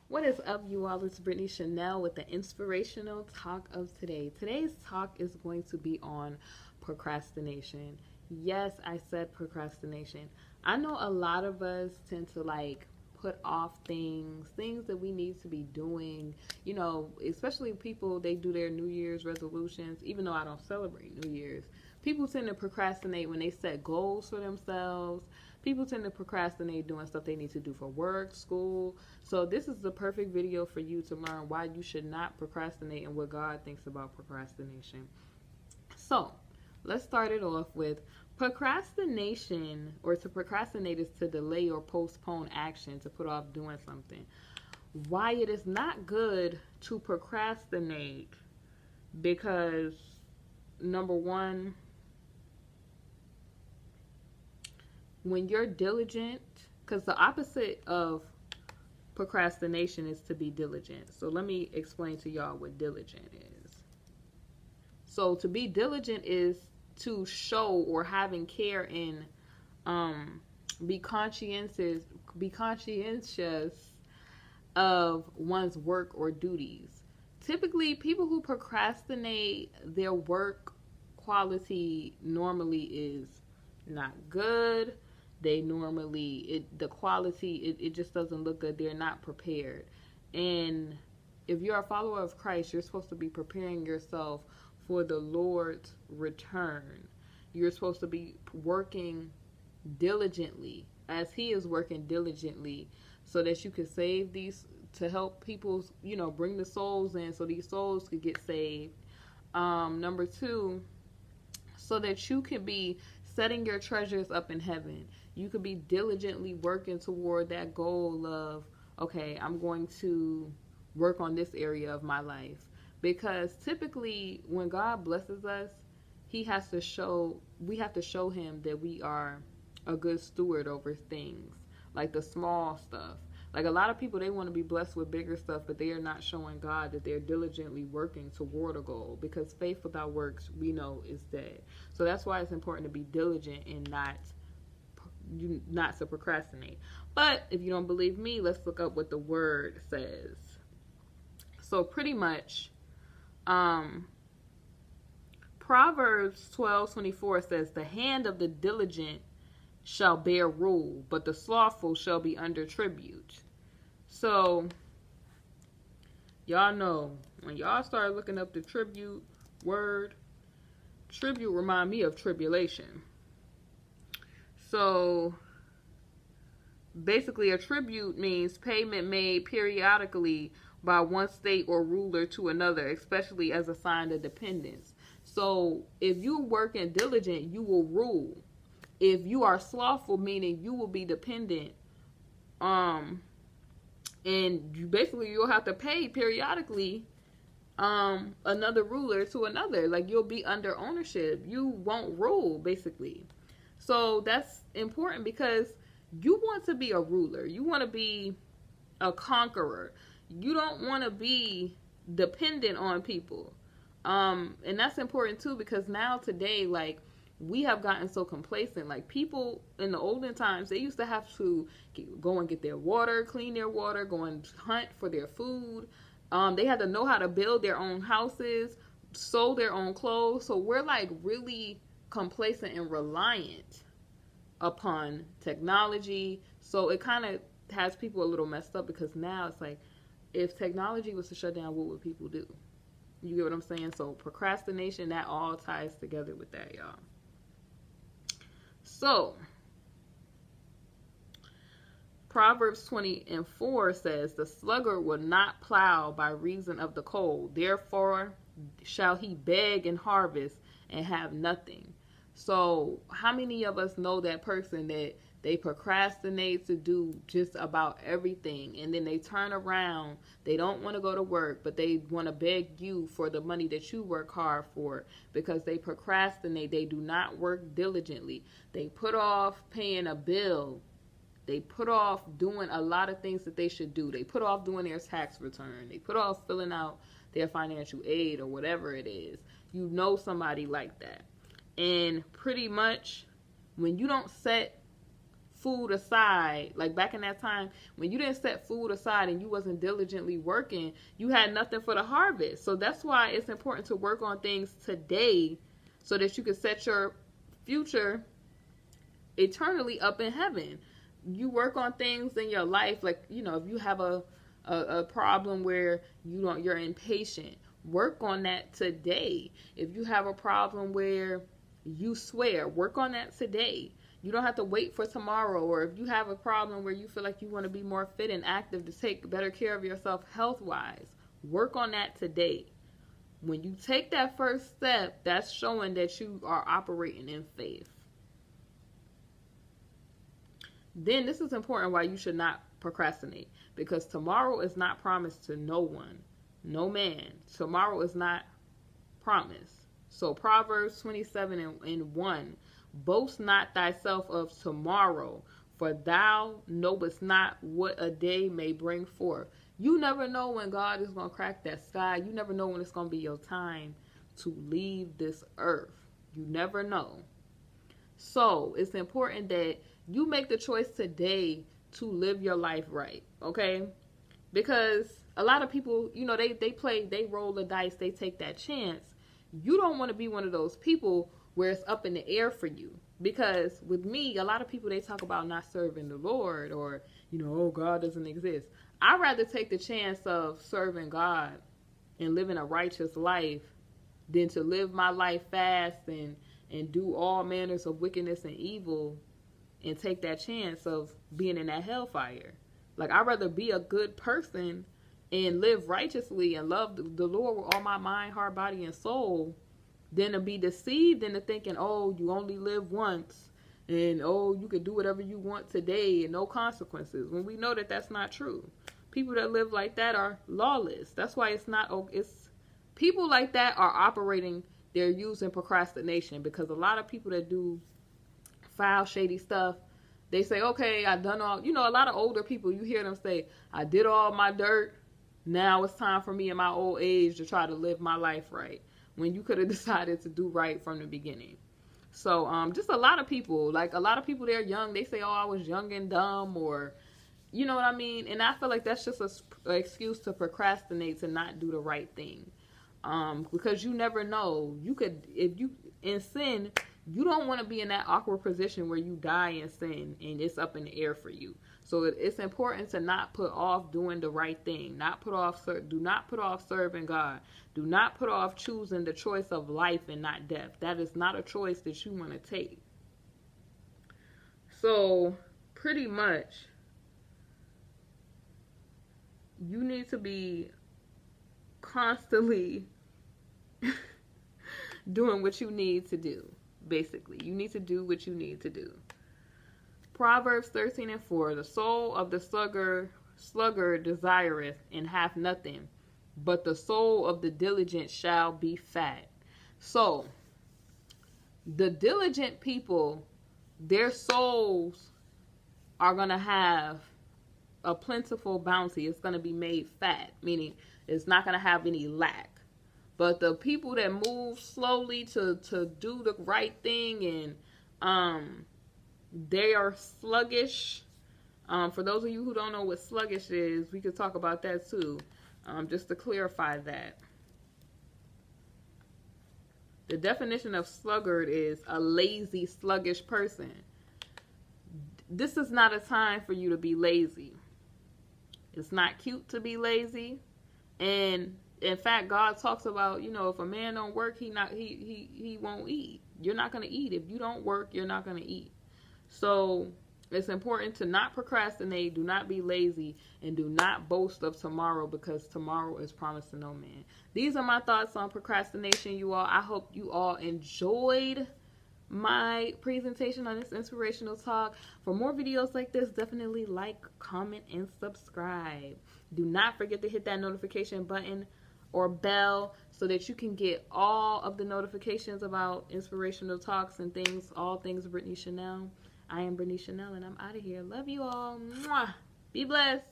What is up, you all? It's Brittany Chanel with the Inspirational Talk of Today. Today's talk is going to be on procrastination. Yes, I said procrastination. I know a lot of us tend to put off things that we need to be doing. You know, especially people, they do their New Year's resolutions, even though I don't celebrate New Year's. People tend to procrastinate when they set goals for themselves. People tend to procrastinate doing stuff they need to do for work, school. So this is the perfect video for you to learn why you should not procrastinate and what God thinks about procrastination. So let's start it off with procrastination, or to procrastinate is to delay or postpone action, to put off doing something. Why it is not good to procrastinate, because number one, when you're diligent, because the opposite of procrastination is to be diligent. So let me explain to y'all what diligent is. So to be diligent is to show or having care in, be conscientious of one's work or duties. Typically, people who procrastinate, their work quality normally is not good. They normally, the quality, it just doesn't look good. They're not prepared. And if you're a follower of Christ, you're supposed to be preparing yourself for the Lord's return. You're supposed to be working diligently as He is working diligently, so that you can save these, to help people, bring the souls in so these souls could get saved. Number two, so that you can be setting your treasures up in heaven. You could be diligently working toward that goal of, okay, I'm going to work on this area of my life. Because typically when God blesses us, we have to show Him that we are a good steward over things, like the small stuff. Like a lot of people, they want to be blessed with bigger stuff, but they are not showing God that they're diligently working toward a goal, because faith without works, we know, is dead. So that's why it's important to be diligent and not to procrastinate. But if you don't believe me, let's look up what the word says. So pretty much, Proverbs 12:24 says, "The hand of the diligent shall bear rule, but the slothful shall be under tribute." So y'all know, when y'all start looking up the tribute word, tribute remind me of tribulation. So basically, a tribute means payment made periodically by one state or ruler to another, especially as a sign of dependence. So if you're working diligent, you will rule. If you are slothful, meaning you will be dependent, and you'll have to pay periodically another ruler to another. Like, you'll be under ownership. You won't rule, basically. So that's important, because you want to be a ruler. You want to be a conqueror. You don't want to be dependent on people. And that's important too, because now today, we have gotten so complacent. Like, people in the olden times, they used to have to go and get their water, clean their water, go and hunt for their food. They had to know how to build their own houses, sew their own clothes. So we're really complacent and reliant upon technology. So it kind of has people a little messed up, because now it's like, if technology was to shut down, what would people do? You get what I'm saying? So procrastination, that all ties together with that, y'all. So Proverbs 20:4 says, "The sluggard will not plow by reason of the cold. Therefore shall he beg and harvest and have nothing." So how many of us know that person that they procrastinate to do just about everything, and then they turn around, they don't want to go to work, but they want to beg you for the money that you work hard for, because they procrastinate. They do not work diligently. They put off paying a bill. They put off doing a lot of things that they should do. They put off doing their tax return. They put off filling out their financial aid or whatever it is. You know somebody like that. And pretty much, when you don't set food aside, like back in that time when you didn't set food aside and you wasn't diligently working, you had nothing for the harvest. So that's why it's important to work on things today so that you can set your future eternally up in heaven. You work on things in your life, like, you know, if you have a problem where you're impatient, work on that today. If you have a problem where you swear, work on that today. You don't have to wait for tomorrow. Or if you have a problem where you feel like you want to be more fit and active to take better care of yourself health-wise, work on that today. When you take that first step, that's showing that you are operating in faith. Then this is important why you should not procrastinate, because tomorrow is not promised to no one, no man. Tomorrow is not promised. So Proverbs 27:1, boast not thyself of tomorrow, for thou knowest not what a day may bring forth. You never know when God is going to crack that sky. You never know when it's going to be your time to leave this earth. You never know. So it's important that you make the choice today to live your life right, okay? Because a lot of people, you know, they roll the dice, they take that chance. You don't want to be one of those people where it's up in the air for you. Because with me, a lot of people, they talk about not serving the Lord, or, you know, oh, God doesn't exist. I'd rather take the chance of serving God and living a righteous life than to live my life fast and do all manners of wickedness and evil and take that chance of being in that hellfire. Like, I'd rather be a good person and live righteously and love the Lord with all my mind, heart, body, and soul than to be deceived into thinking, oh, you only live once, and oh, you could do whatever you want today and no consequences, when we know that that's not true. People that live like that are lawless. That's why it's people like that are operating, they're using procrastination, because a lot of people that do foul, shady stuff, they say, okay, I done all, you know, a lot of older people, you hear them say, I did all my dirt, now it's time for me in my old age to try to live my life right, when you could have decided to do right from the beginning. So just a lot of people, they're young, they say, oh, I was young and dumb, or, you know what I mean? And I feel like that's just an excuse to procrastinate, to not do the right thing. Because you never know, you could, if you in sin, you don't want to be in that awkward position where you die in sin and it's up in the air for you. So it's important to not put off doing the right thing. Do not put off serving God. Do not put off choosing the choice of life and not death. That is not a choice that you want to take. So pretty much, you need to be constantly doing what you need to do. Basically, you need to do what you need to do. Proverbs 13:4, the soul of the sluggard desireth and hath nothing, but the soul of the diligent shall be fat. So the diligent people, their souls are going to have a plentiful bounty. It's going to be made fat, meaning it's not going to have any lack. But the people that move slowly to do the right thing, and they are sluggish. For those of you who don't know what sluggish is, we could talk about that too, just to clarify that. The definition of sluggard is a lazy, sluggish person. This is not a time for you to be lazy. It's not cute to be lazy. And in fact, God talks about, you know, if a man don't work, he won't eat. You're not going to eat. If you don't work, you're not going to eat. So it's important to not procrastinate, do not be lazy, and do not boast of tomorrow, because tomorrow is promised to no man. These are my thoughts on procrastination, you all. I hope you all enjoyed my presentation on this inspirational talk. For more videos like this, definitely like, comment, and subscribe. Do not forget to hit that notification button or bell so that you can get all of the notifications about inspirational talks and things, all things Brittany Chanel. I am Brittany Chanel, and I'm out of here. Love you all. Mwah. Be blessed.